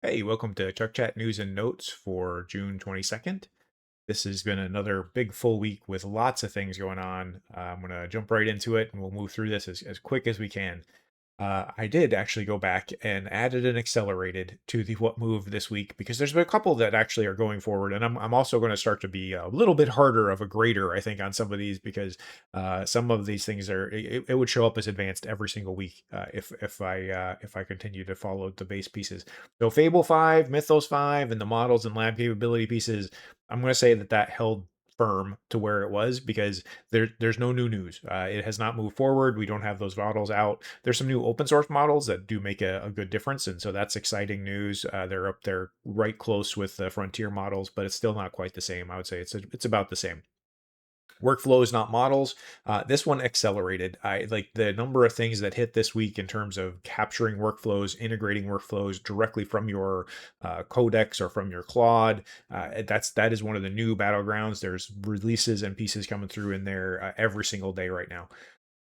Hey, welcome to ChuckChat News and Notes for June 22nd. This has been another big full week with lots of things going on. I'm going to jump right into it and we'll move through this as quick as we can. I did actually go back and added an accelerated to the what move this week because there's been a couple that actually are going forward, and I'm also going to start to be a little bit harder of a grader, I think, on some of these because some of these things it would show up as advanced every single week if I continue to follow the base pieces. So Fable 5, Mythos 5, and the models and lab capability pieces, I'm going to say that held firm to where it was because there's no new news. It has not moved forward. We don't have those models out. There's some new open source models that do make a good difference, and so that's exciting news. They're up there right close with the frontier models, but it's still not quite the same. I would say it's about the same. Workflows, not models. This one accelerated. I like the number of things that hit this week in terms of capturing workflows, integrating workflows directly from your codex or from your Claude. That is one of the new battlegrounds. There's releases and pieces coming through in there every single day right now.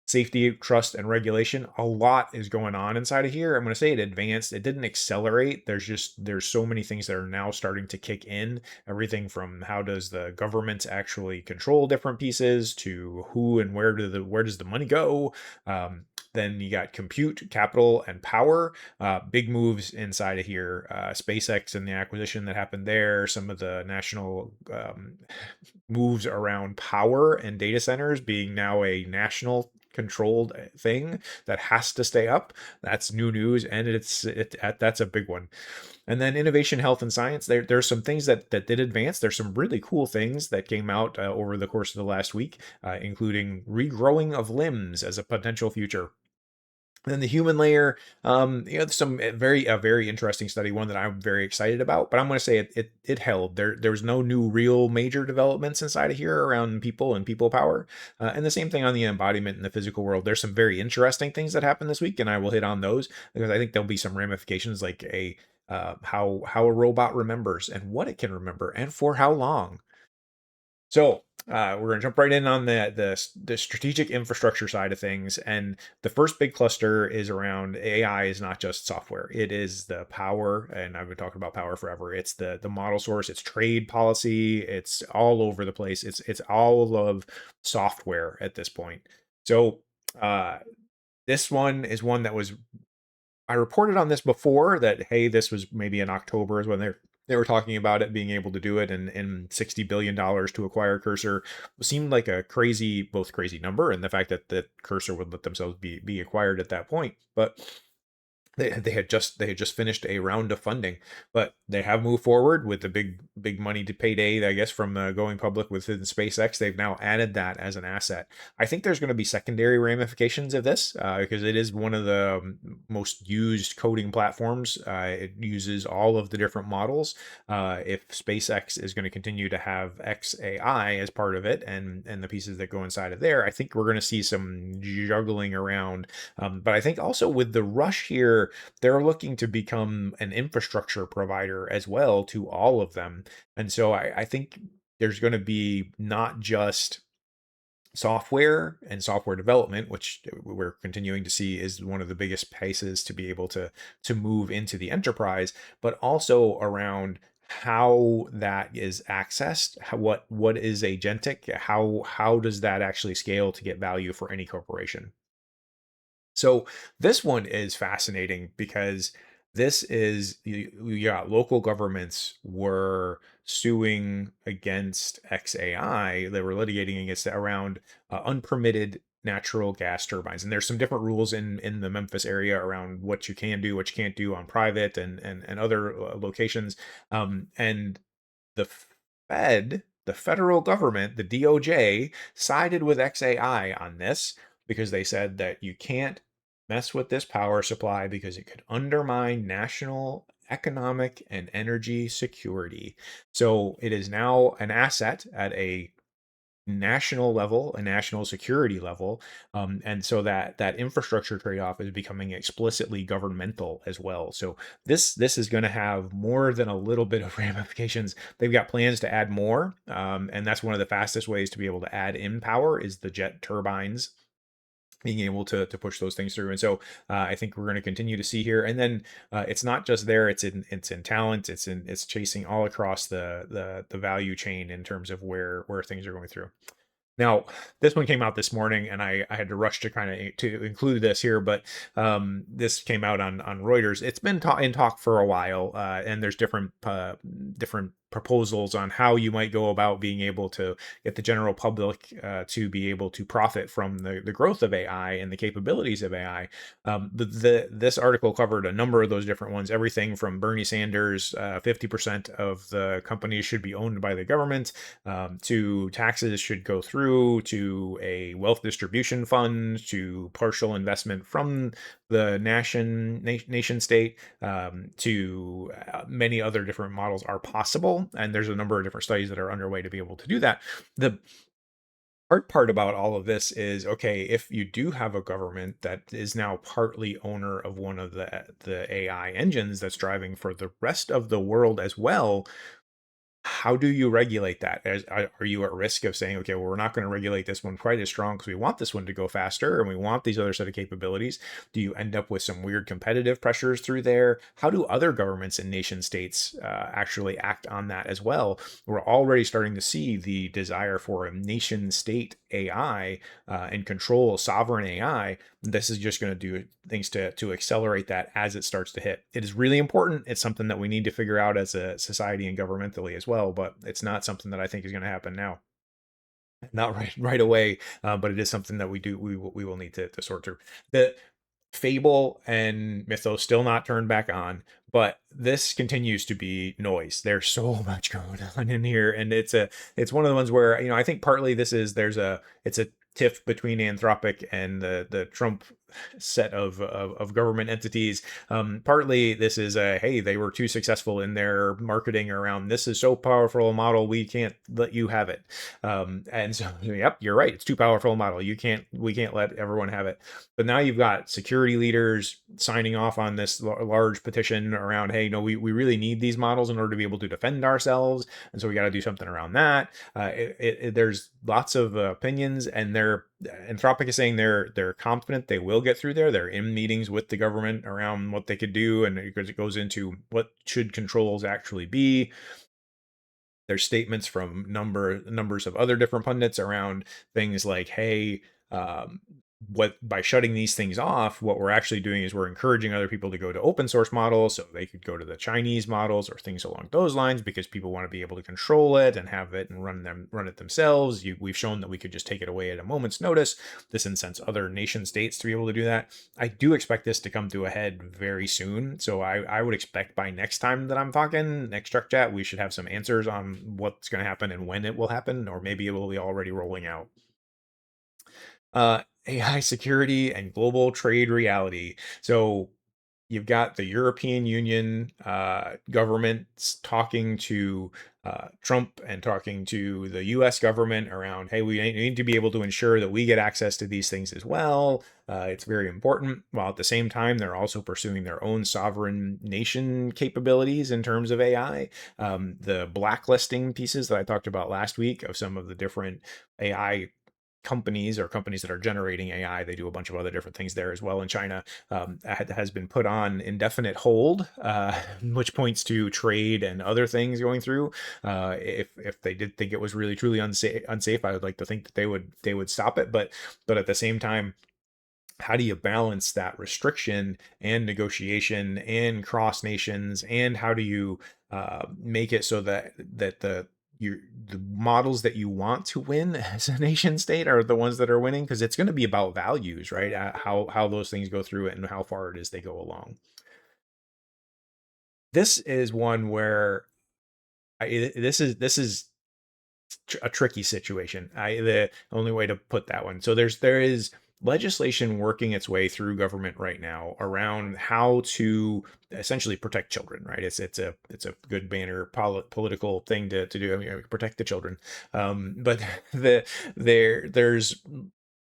Safety, trust, and regulation. A lot is going on inside of here. I'm going to say it advanced. It didn't accelerate. There's so many things that are now starting to kick in. Everything from how does the government actually control different pieces to who and where does the money go. Then you got compute, capital, and power. Big moves inside of here. SpaceX and the acquisition that happened there. Some of the national moves around power and data centers being now a national controlled thing that has to stay up. That's new news, and that's a big one. And then innovation, health, and science. There's some things that did advance. There's some really cool things that came out over the course of the last week, including regrowing of limbs as a potential future. Then the human layer, some a very interesting study, one that I'm very excited about. But I'm going to say it held. There was no new real major developments inside of here around people and people power, and the same thing on the embodiment in the physical world. There's some very interesting things that happened this week, and I will hit on those because I think there'll be some ramifications, like how a robot remembers and what it can remember and for how long. So we're going to jump right in on the strategic infrastructure side of things, and the first big cluster is around AI. Is not just software; it is the power, and I've been talking about power forever. It's the model source, it's trade policy, it's all over the place. It's all of software at this point. So this one is one that was I reported on this before that, hey, this was maybe in October is when they were talking about it being able to do it, and $60 billion to acquire Cursor seemed like a both crazy number, and the fact that Cursor would let themselves be acquired at that point. But they had just finished a round of funding, but they have moved forward with the big money to payday, I guess, from going public within SpaceX. They've now added that as an asset. I think there's going to be secondary ramifications of this because it is one of the most used coding platforms. It uses all of the different models. If SpaceX is going to continue to have XAI as part of it and the pieces that go inside of there, I think we're going to see some juggling around. But I think also with the rush here, they're looking to become an infrastructure provider as well to all of them. And so I think there's going to be not just software and software development, which we're continuing to see is one of the biggest paces to be able to move into the enterprise, but also around how that is accessed, what is agentic, how does that actually scale to get value for any corporation. So this one is fascinating because this is yeah, local governments were suing against XAI. They were litigating against it around unpermitted natural gas turbines, and there's some different rules in the Memphis area around what you can do, what you can't do on private and other locations. And the the federal government, the DOJ, sided with XAI on this because they said that you can't mess with this power supply because it could undermine national economic and energy security. So it is now an asset at a national level, a national security level, and so that infrastructure trade-off is becoming explicitly governmental as well. So this is going to have more than a little bit of ramifications. They've got plans to add more, and that's one of the fastest ways to be able to add in power is the jet turbines being able to push those things through. And so I think we're going to continue to see here. And then it's not just there; it's in talent, it's chasing all across the value chain in terms of where things are going through. Now, this one came out this morning, and I had to rush to kind of to include this here, but this came out on Reuters. It's been in talk for a while, and there's different proposals on how you might go about being able to get the general public to be able to profit from the growth of AI and the capabilities of AI. This article covered a number of those different ones, everything from Bernie Sanders, 50% of the companies should be owned by the government, to taxes should go through, to a wealth distribution fund, to partial investment from the nation state, to many other different models are possible. And there's a number of different studies that are underway to be able to do that. The hard part about all of this is, okay, if you do have a government that is now partly owner of one of the AI engines that's driving for the rest of the world as well, how do you regulate that? Are you at risk of saying, okay, well, we're not going to regulate this one quite as strong because we want this one to go faster and we want these other set of capabilities? Do you end up with some weird competitive pressures through there? How do other governments and nation states actually act on that as well? We're already starting to see the desire for a nation state AI and control sovereign AI. This is just going to do things to accelerate that as it starts to hit. It is really important. It's something that we need to figure out as a society and governmentally as well, but it's not something that I think is going to happen now. Not right away, but it is something that we will need to sort through. The Fable and Mythos still not turned back on, but this continues to be noise. There's so much going on in here, and it's one of the ones where, I think partly it's a tiff between Anthropic and the Trump set of government entities. Partly this is hey, they were too successful in their marketing around, this is so powerful a model, we can't let you have it. And so, yep, you're right, it's too powerful a model, we can't let everyone have it. But now you've got security leaders signing off on this large petition around, hey, no, we really need these models in order to be able to defend ourselves, and so we got to do something around that. There's lots of opinions, and Anthropic is saying they're confident they will get through there. They're in meetings with the government around what they could do, and because it goes into what should controls actually be. There's statements from numbers of other different pundits around things like, hey, what by shutting these things off, what we're actually doing is we're encouraging other people to go to open source models, so they could go to the Chinese models or things along those lines, because people want to be able to control it and have it and run it themselves. We've shown that we could just take it away at a moment's notice. This incents other nation states to be able to do that. I do expect this to come to a head very soon, so I would expect by next time that I'm talking, next ChuckChat, we should have some answers on what's going to happen and when it will happen, or maybe it will be already rolling out. AI security and global trade reality. So you've got the European Union governments talking to Trump and talking to the US government around, hey, we need to be able to ensure that we get access to these things as well. It's very important. While at the same time, they're also pursuing their own sovereign nation capabilities in terms of AI. The blacklisting pieces that I talked about last week of some of the different AI companies or companies that are generating AI, they do a bunch of other different things there as well in China, has been put on indefinite hold, which points to trade and other things going through. If they did think it was really truly unsafe, I would like to think that they would stop it. But at the same time, how do you balance that restriction and negotiation and cross nations, and how do you make it so that the models that you want to win as a nation state are the ones that are winning? Because it's going to be about values, right? How those things go through it and how far it is they go along. This is one where this is a tricky situation. The only way to put that one. So there is legislation working its way through government right now around how to essentially protect children, right? It's a good banner political thing to do. I mean, protect the children. But there's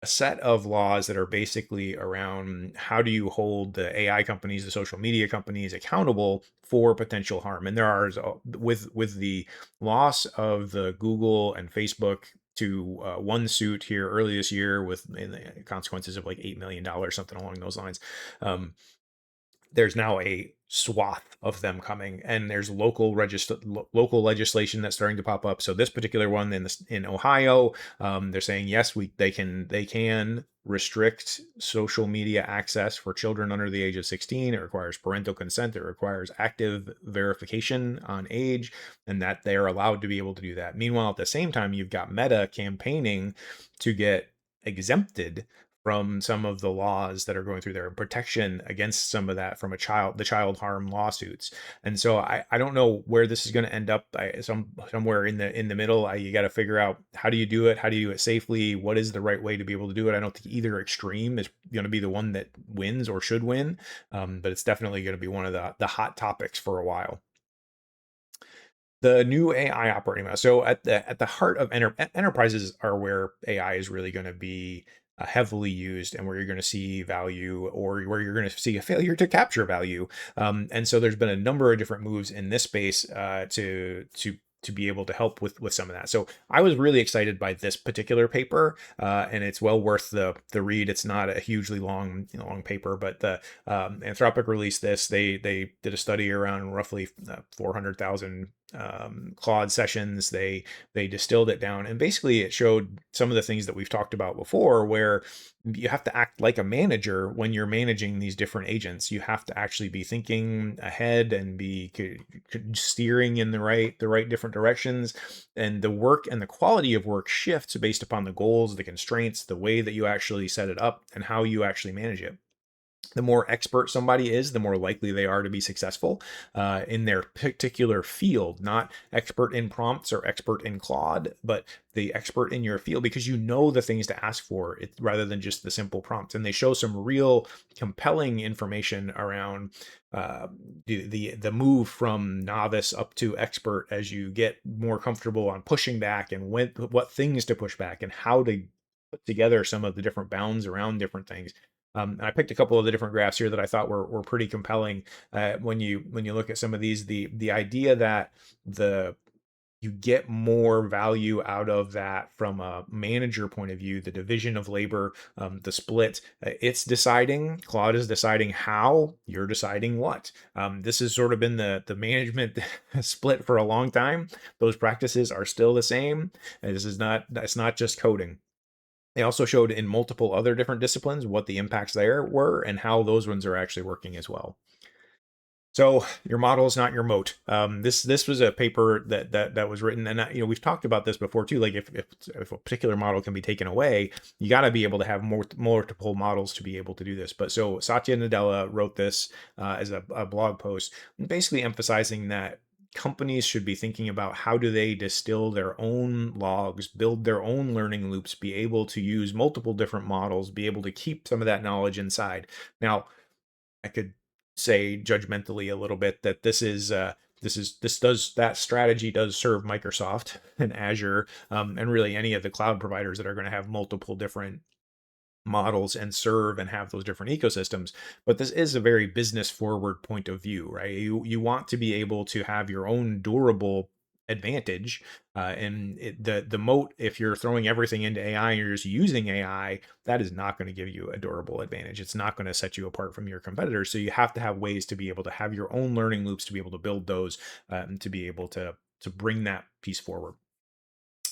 a set of laws that are basically around how do you hold the AI companies, the social media companies accountable for potential harm. And there are, with the loss of the Google and Facebook one suit here early this year with the consequences of like $8 million, something along those lines. There's now a swath of them coming, and there's local legislation that's starting to pop up. So this particular one in Ohio, they're saying yes, they can restrict social media access for children under the age of 16. It requires parental consent. It requires active verification on age, and that they're allowed to be able to do that. Meanwhile, at the same time, you've got Meta campaigning to get exempted from some of the laws that are going through there, protection against some of that from the child harm lawsuits. And so I don't know where this is going to end up. Somewhere in the middle. You got to figure out, how do you do it? How do you do it safely? What is the right way to be able to do it? I don't think either extreme is going to be the one that wins or should win, but it's definitely going to be one of the hot topics for a while. The new AI operating model. So at the heart of enterprises are where AI is really going to be heavily used, and where you're going to see value, or where you're going to see a failure to capture value. And so there's been a number of different moves in this space to be able to help with some of that. So I was really excited by this particular paper, and it's well worth the read. It's not a hugely long paper, but the Anthropic released this. They did a study around roughly 400,000 Claude sessions. They distilled it down, and basically it showed some of the things that we've talked about before, where you have to act like a manager when you're managing these different agents. You have to actually be thinking ahead and be steering in the right different directions. And the work and the quality of work shifts based upon the goals, the constraints, the way that you actually set it up, and how you actually manage it. The more expert somebody is, the more likely they are to be successful in their particular field. Not expert in prompts or expert in Claude, but the expert in your field, because you know the things to ask for it, rather than just the simple prompts. And they show some real compelling information around the move from novice up to expert as you get more comfortable on pushing back, and what things to push back, and how to put together some of the different bounds around different things. And I picked a couple of the different graphs here that I thought were pretty compelling. When you look at some of these, the idea that you get more value out of that from a manager point of view, the division of labor, the split. It's deciding. Claude is deciding how. You're deciding what. This has sort of been the management split for a long time. Those practices are still the same. It's not just coding. They also showed in multiple other different disciplines what the impacts there were, and how those ones are actually working as well. So your model is not your moat. This was a paper that was written, and we've talked about this before too. Like if a particular model can be taken away, you got to be able to have multiple models to be able to do this. But so Satya Nadella wrote this as a blog post, basically emphasizing that companies should be thinking about how do they distill their own logs, build their own learning loops, be able to use multiple different models, be able to keep some of that knowledge inside. Now, I could say judgmentally a little bit that that strategy does serve Microsoft and Azure, and really any of the cloud providers that are going to have multiple different models and serve and have those different ecosystems. But this is a very business forward point of view, right? You want to be able to have your own durable advantage, and the moat, if you're throwing everything into AI and you're just using AI, that is not going to give you a durable advantage. It's not going to set you apart from your competitors. So you have to have ways to be able to have your own learning loops, to be able to build those, and to be able to bring that piece forward.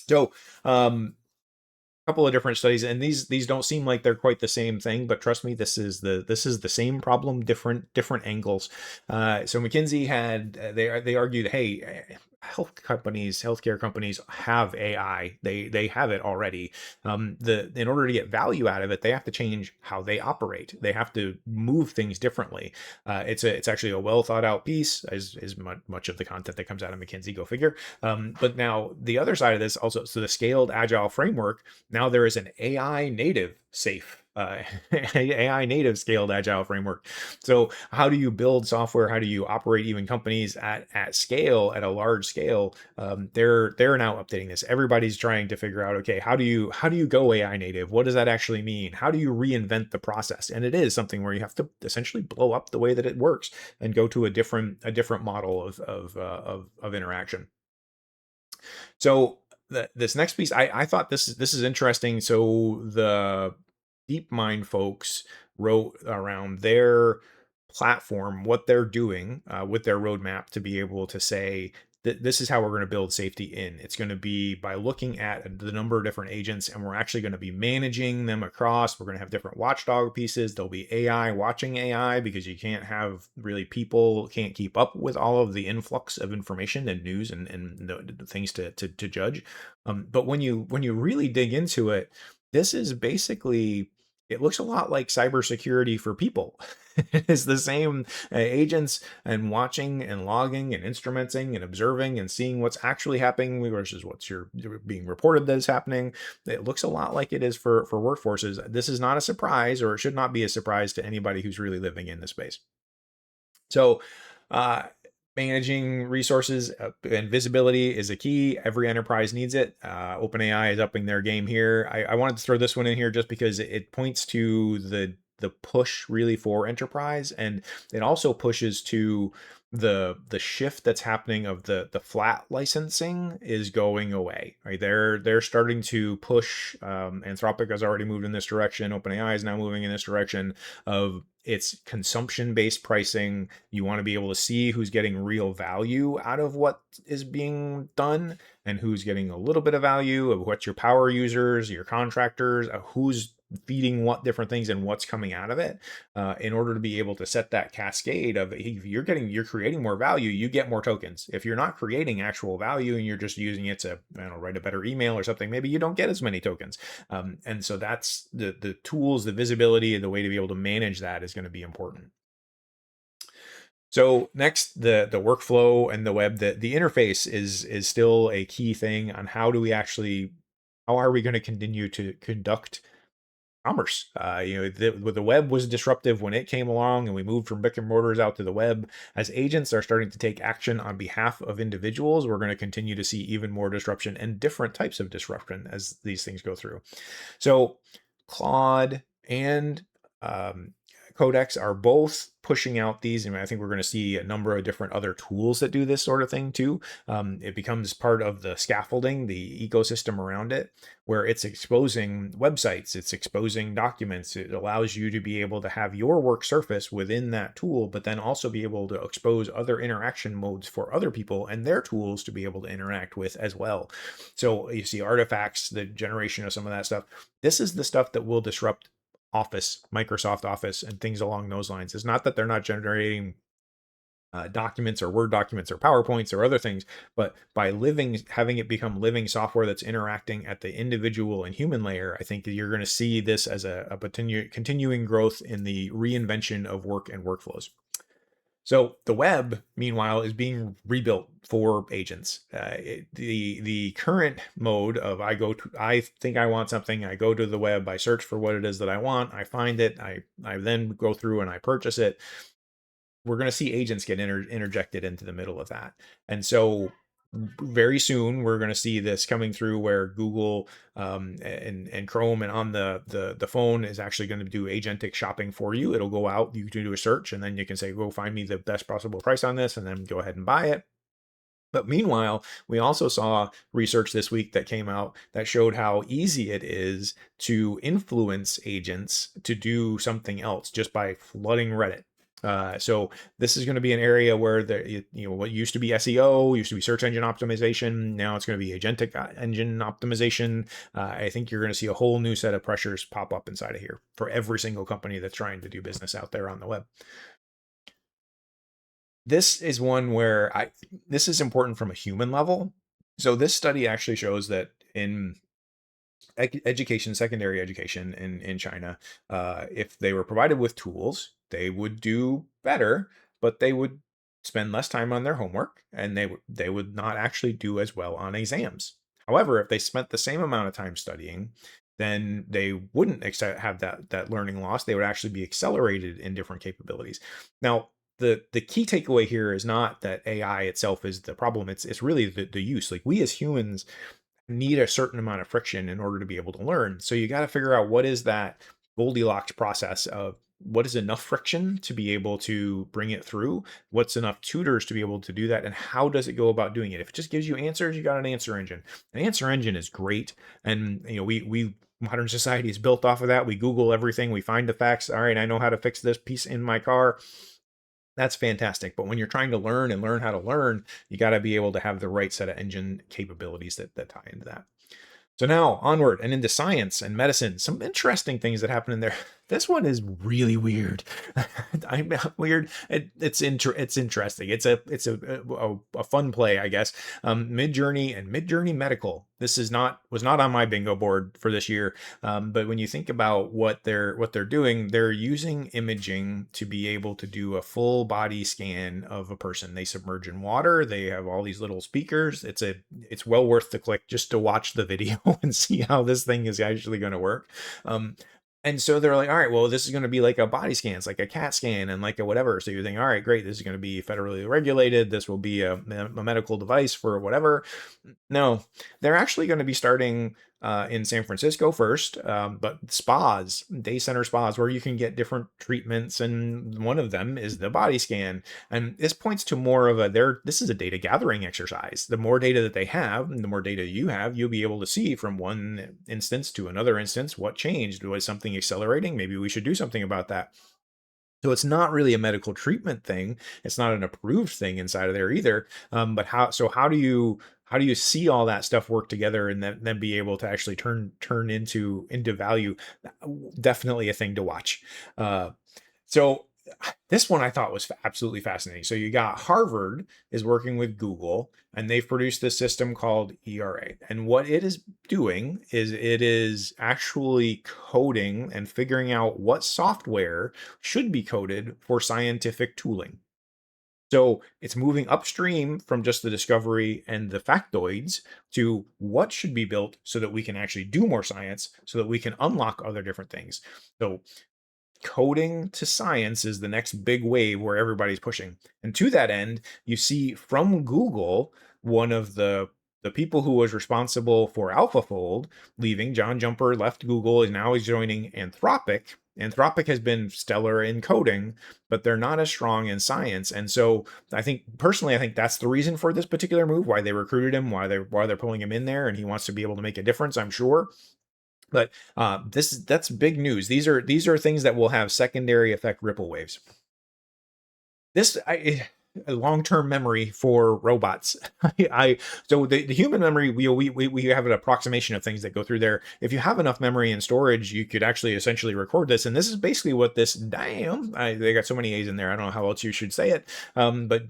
So couple of different studies, and these don't seem like they're quite the same thing, but trust me, this is the same problem, different angles. So McKinsey had they argued, hey, healthcare companies have AI. They have it already. In order to get value out of it, they have to change how they operate. They have to move things differently. It's actually a well thought out piece, as much of the content that comes out of McKinsey, go figure. But now the other side of this also, so the scaled agile framework, now there is an AI native safe AI native scaled agile framework. So how do you build software? How do you operate even companies at scale, at a large scale? They're now updating this. Everybody's trying to figure out, okay, how do you go AI native? What does that actually mean? How do you reinvent the process? And it is something where you have to essentially blow up the way that it works and go to a different model of interaction. So this next piece, I thought this is interesting. So the DeepMind folks wrote around their platform what they're doing with their roadmap to be able to say that this is how we're going to build safety in. It's going to be by looking at the number of different agents, and we're actually going to be managing them across. We're going to have different watchdog pieces. There'll be AI watching AI, because you can't have really, people can't keep up with all of the influx of information and news and the things to judge. But when you really dig into it, this is basically, it looks a lot like cybersecurity for people. It is the same agents and watching and logging and instrumenting and observing and seeing what's actually happening versus what's being reported that is happening. It looks a lot like it is for workforces. This is not a surprise, or it should not be a surprise to anybody who's really living in this space. So, uh, managing resources and visibility is a key. Every enterprise needs it. OpenAI is upping their game here. I wanted to throw this one in here just because it points to the push really for enterprise, and it also pushes to the shift that's happening of the flat licensing is going away. Right, they're starting to push. Anthropic has already moved in this direction. OpenAI is now moving in this direction of it's consumption-based pricing. You want to be able to see who's getting real value out of what is being done, and who's getting a little bit of value, of what's your power users, your contractors, who's feeding what different things and what's coming out of it, in order to be able to set that cascade of, if you're creating more value, you get more tokens. If you're not creating actual value and you're just using it to, I don't know, write a better email or something, maybe you don't get as many tokens. And so that's the tools, the visibility, and the way to be able to manage that is going to be important. So next, the workflow and the web. The interface is still a key thing on how are we going to continue to conduct commerce. The web was disruptive when it came along, and we moved from brick and mortars out to the web. As agents are starting to take action on behalf of individuals, we're going to continue to see even more disruption and different types of disruption as these things go through. So Claude and Codex are both pushing out these, and I think we're going to see a number of different other tools that do this sort of thing too. It becomes part of the scaffolding, the ecosystem around it, where it's exposing websites, it's exposing documents. It allows you to be able to have your work surface within that tool, but then also be able to expose other interaction modes for other people and their tools to be able to interact with as well. So you see artifacts, the generation of some of that stuff. This is the stuff that will disrupt Office, Microsoft Office, and things along those lines. It's not that they're not generating documents or Word documents or PowerPoints or other things, but by having it become living software that's interacting at the individual and human layer, I think that you're going to see this as a continuing growth in the reinvention of work and workflows. So the web, meanwhile, is being rebuilt for agents. The current mode of I think I want something, I go to the web, I search for what it is that I want, I find it, I then go through and I purchase it. We're going to see agents get interjected into the middle of that. And so very soon we're going to see this coming through, where Google and Chrome and on the phone is actually going to do agentic shopping for you. It'll go out, you can do a search, and then you can say, go find me the best possible price on this, and then go ahead and buy it. But meanwhile, we also saw research this week that came out that showed how easy it is to influence agents to do something else just by flooding Reddit. So this is going to be an area where what used to be SEO, used to be search engine optimization, now it's going to be agentic engine optimization. I think you're going to see a whole new set of pressures pop up inside of here for every single company that's trying to do business out there on the web. This is one where this is important from a human level. So this study actually shows that in education, secondary education in China, if they were provided with tools, they would do better, but they would spend less time on their homework, and they would not actually do as well on exams. However, if they spent the same amount of time studying, then they wouldn't have that learning loss. They would actually be accelerated in different capabilities. Now, the key takeaway here is not that AI itself is the problem. It's really the use. Like, we as humans need a certain amount of friction in order to be able to learn. So you got to figure out what is that Goldilocks process of what is enough friction to be able to bring it through, what's enough tutors to be able to do that, and how does it go about doing it. If it just gives you answers, you got an answer engine. An answer engine is great, and we modern society is built off of that. We Google everything, we find the facts. All right, I know how to fix this piece in my car. That's fantastic. But when you're trying to learn and learn how to learn, you got to be able to have the right set of engine capabilities that tie into that. So now onward and into science and medicine, some interesting things that happen in there. This one is really weird. I'm weird. It's interesting. It's a fun play, I guess. Midjourney and Midjourney Medical. This was not on my bingo board for this year. But when you think about what they're doing, they're using imaging to be able to do a full body scan of a person. They submerge in water. They have all these little speakers. It's well worth the click just to watch the video and see how this thing is actually going to work. And so they're like, all right, well, this is going to be like a body scan, it's like a CAT scan and like a whatever. So you're thinking, all right, great, this is going to be federally regulated. This will be a medical device for whatever. No, they're actually going to be starting in San Francisco first, but spas, day center spas, where you can get different treatments, and one of them is the body scan. And this points to more of this is a data gathering exercise. The more data that they have, and the more data you have, you'll be able to see from one instance to another instance what changed. Was something accelerating? Maybe we should do something about that. So it's not really a medical treatment thing. It's not an approved thing inside of there either. But how do you see all that stuff work together and then be able to actually turn into value? Definitely a thing to watch. So this one I thought was absolutely fascinating. So you got Harvard is working with Google, and they've produced this system called ERA. And what it is doing is it is actually coding and figuring out what software should be coded for scientific tooling. So it's moving upstream from just the discovery and the factoids to what should be built so that we can actually do more science, so that we can unlock other different things. So coding to science is the next big wave where everybody's pushing. And to that end, you see from Google, one of the people who was responsible for AlphaFold leaving, John Jumper left Google, and now he's joining Anthropic. Anthropic has been stellar in coding, but they're not as strong in science. And so I think that's the reason for this particular move, why they recruited him, why they're pulling him in there, and he wants to be able to make a difference, I'm sure. But that's big news. These are things that will have secondary effect ripple waves. A long-term memory for robots. So the human memory, we have an approximation of things that go through there. If you have enough memory and storage, you could actually essentially record this. And this is basically what this they got so many A's in there. I don't know how else you should say it. But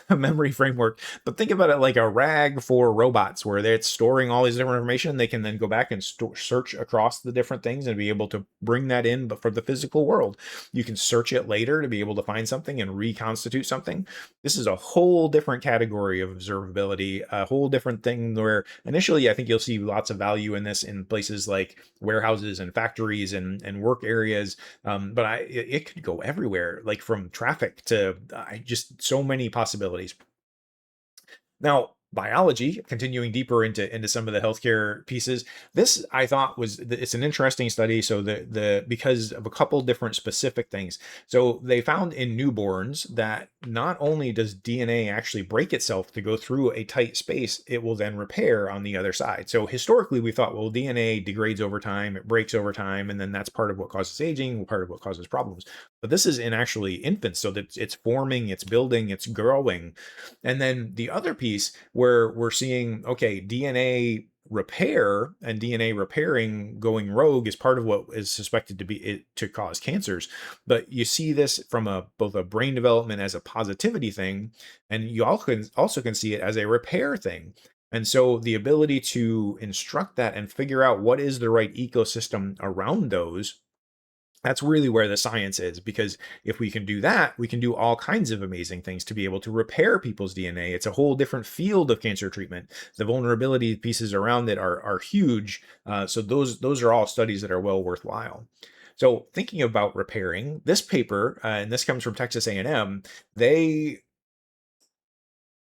memory framework. But think about it like a RAG for robots, where it's storing all these different information. They can then go back and search across the different things and be able to bring that in. But for the physical world, you can search it later to be able to find something and reconstitute something. This is a whole different category of observability, a whole different thing where initially I think you'll see lots of value in this in places like warehouses and factories and work areas. But it could go everywhere, like from traffic to just so many possibilities. Now, biology, continuing deeper into some of the healthcare pieces. This I thought it's an interesting study. So because of a couple different specific things. So they found in newborns that not only does DNA actually break itself to go through a tight space, it will then repair on the other side. So historically we thought, well, DNA degrades over time, it breaks over time, and then that's part of what causes aging, part of what causes problems. But this is in actually infants, so that it's forming, it's building, it's growing. And then the other piece where we're seeing, okay, DNA repair and DNA repairing going rogue is part of what is suspected to be to cause cancers. But you see this from both a brain development as a positivity thing, and you also can see it as a repair thing. And so the ability to instruct that and figure out what is the right ecosystem around those, that's really where the science is, because if we can do that, we can do all kinds of amazing things to be able to repair people's DNA. It's a whole different field of cancer treatment. The vulnerability pieces around it are huge. So those are all studies that are well worthwhile. So thinking about repairing, this paper, and this comes from Texas A&M, they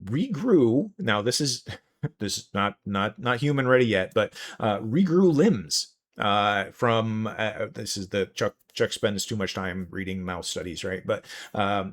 regrew. Now this is not human ready yet, but regrew limbs from this is the Chuck spends too much time reading mouse studies, right? But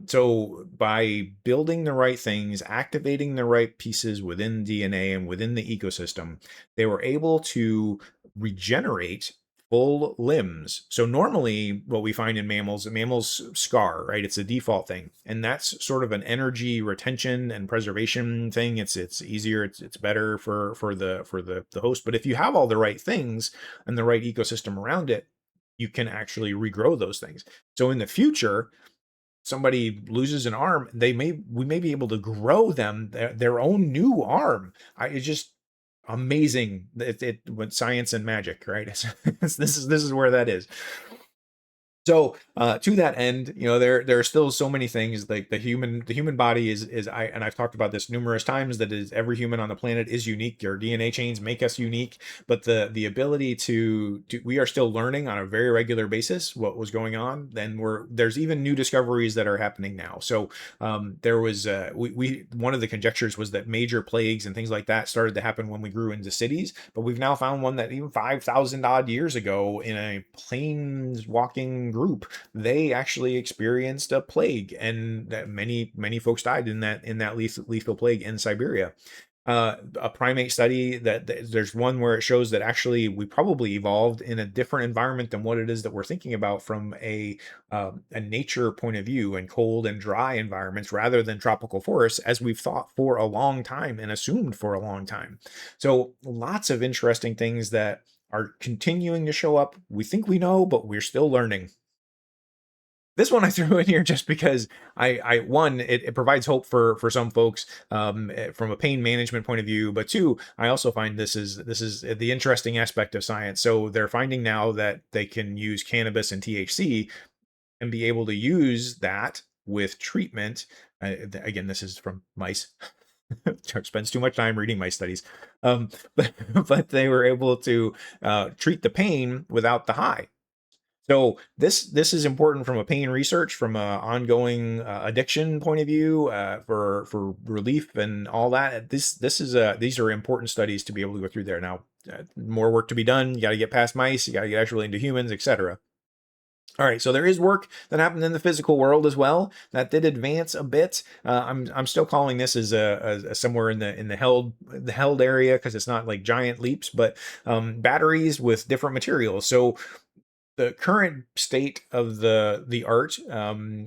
so by building the right things, activating the right pieces within DNA and within the ecosystem, they were able to regenerate full limbs. So normally what we find in mammals scar, right? It's a default thing. And that's sort of an energy retention and preservation thing. It's easier, it's better for the host. But if you have all the right things and the right ecosystem around it, you can actually regrow those things. So in the future, somebody loses an arm, we may be able to grow them their own new arm. It's just amazing. With science and magic, right? This is where that is. So to that end, there are still so many things. Like the human body and I've talked about this numerous times, that is, every human on the planet is unique. Your DNA chains make us unique, but the ability to we are still learning on a very regular basis what was going on. Then there's even new discoveries that are happening now. So there was we one of the conjectures was that major plagues and things like that started to happen when we grew into cities, but we've now found one that even 5,000 odd years ago, in a plains walking group, they actually experienced a plague, and that many folks died in that lethal plague in Siberia. A primate study that there's one where it shows that actually we probably evolved in a different environment than what it is that we're thinking about from a nature point of view, and cold and dry environments rather than tropical forests, as we've thought for a long time and assumed for a long time. So lots of interesting things that are continuing to show up. We think we know, but we're still learning. This one I threw in here just because it provides hope for some folks from a pain management point of view, but two, I also find this is the interesting aspect of science. So they're finding now that they can use cannabis and THC and be able to use that with treatment. Again, this is from mice. Chuck spends too much time reading mice studies, but they were able to treat the pain without the high. So this is important from a pain research, from a ongoing addiction point of view, for relief and all that. These are important studies to be able to go through there. Now, more work to be done. You got to get past mice. You got to get actually into humans, etc. All right, so there is work that happened in the physical world as well that did advance a bit. I'm still calling this as a somewhere in the held area, because it's not like giant leaps, but batteries with different materials. So the current state of the art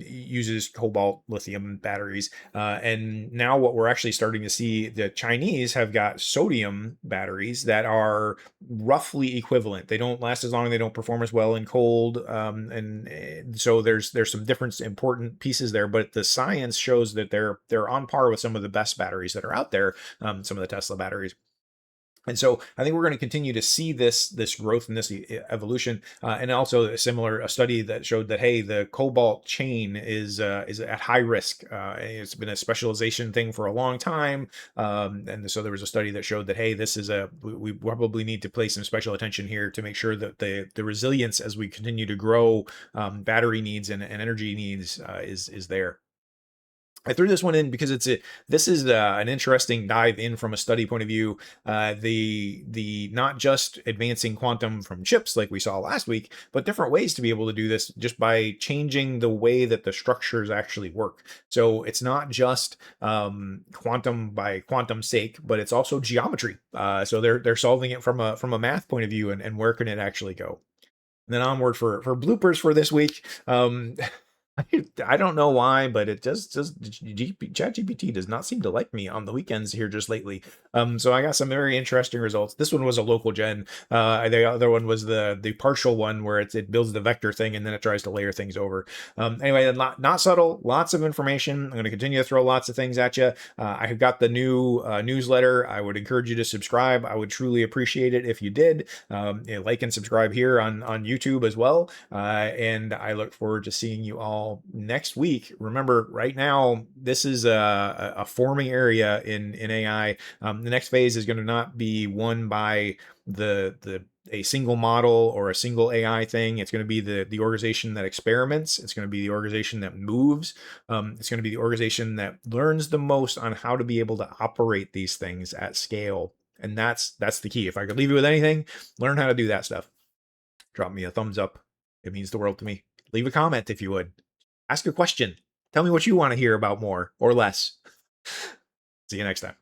uses cobalt lithium batteries, and now what we're actually starting to see, the Chinese have got sodium batteries that are roughly equivalent. They don't last as long, they don't perform as well in cold, and so there's some different important pieces there, but the science shows that they're on par with some of the best batteries that are out there, some of the Tesla batteries. And so I think we're going to continue to see this growth and this evolution, and also a study that showed that, hey, the cobalt chain is at high risk. It's been a specialization thing for a long time, and so there was a study that showed that, hey, we probably need to place some special attention here to make sure that the resilience as we continue to grow battery needs and energy needs is there. I threw this one in because this is an interesting dive in from a study point of view. The not just advancing quantum from chips like we saw last week, but different ways to be able to do this just by changing the way that the structures actually work. So it's not just quantum by quantum sake, but it's also geometry. So they're solving it from a math point of view, and where can it actually go? And then onward for bloopers for this week. I don't know why, but it just ChatGPT does not seem to like me on the weekends here just lately. So I got some very interesting results. This one was a local gen. The other one was the partial one, where it builds the vector thing and then it tries to layer things over. Anyway, not subtle. Lots of information. I'm going to continue to throw lots of things at you. I have got the new newsletter. I would encourage you to subscribe. I would truly appreciate it if you did. Like and subscribe here on YouTube as well. And I look forward to seeing you all next week. Remember, right now, this is a forming area in AI. The next phase is going to not be won by a single model or a single AI thing. It's going to be the organization that experiments. It's going to be the organization that moves. It's going to be the organization that learns the most on how to be able to operate these things at scale. And that's the key. If I could leave you with anything, learn how to do that stuff. Drop me a thumbs up. It means the world to me. Leave a comment if you would. Ask a question. Tell me what you want to hear about more or less. See you next time.